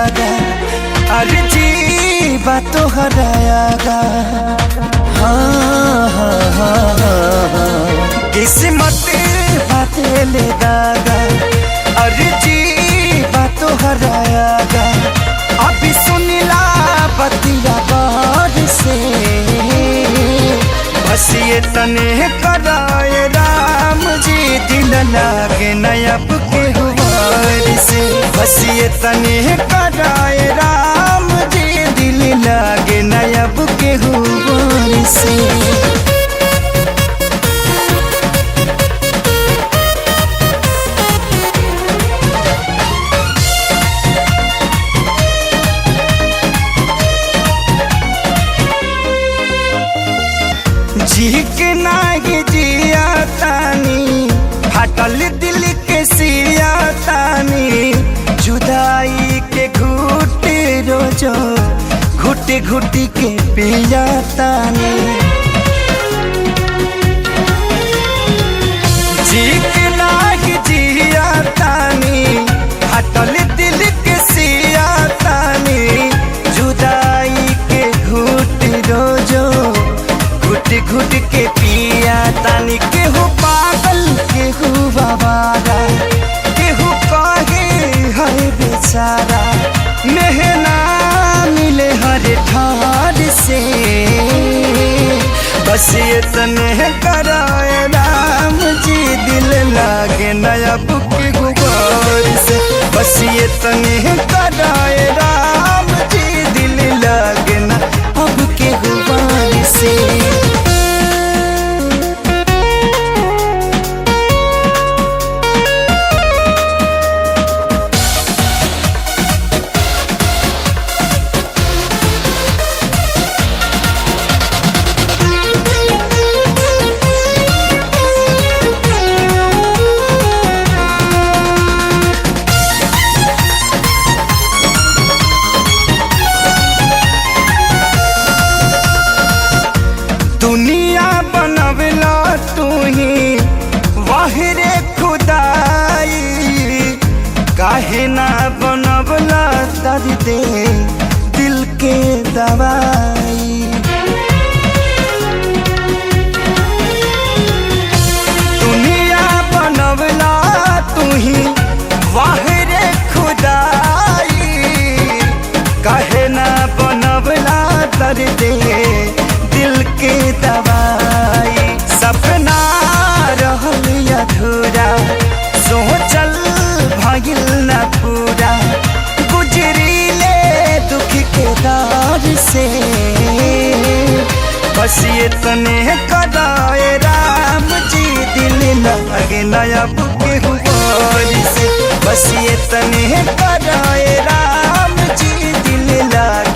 दादा अर्जी बा तोहरायागा। हाँ हाँ हाँ किस्मत बदले दादा अर्जी बा तोहरायागा। अभी सुनिला बतिया बार से बस ये तने कराए राम जी दिल लागे नयब के हुआर से। बस ये तने कराए राम जी दिल लागे नयब के हुआर से। जी के नागे जिया तानी हटल दिल के सिया तानी जुदाई के घुट रोजो घुट घुट के पिया तानी। जी के नागे जिया तानी हटल दिल के सिया तानी जुदाई के घुट रोजो घुट घुट के पिया तानी। केहू पागल केहू बाबारा केहू कहे है बेचारा मेहना मिले हर ठार से। बस ये तने कराए राम जी दिल लागे नयब के गुबार से। बस ये तने कराए राम जी दिल लागे ना अब के गुबार से। दुनिया बनवला तू ही वाहिरे खुदाई काहे ना बनवला दर्द दिल के दवाई। दुनिया बनवला तू ही वाहिरे खुदाई काहे ना बनवला दर्द दिल के दवाई। सपना रहल अधूरा सोचल भइल न पूरा गुजरीले दुख के दौर से। बस ये तने कराए राम जी दिल लागे नयब के हुआर से। बस ये तने कराए राम जी दिल लागे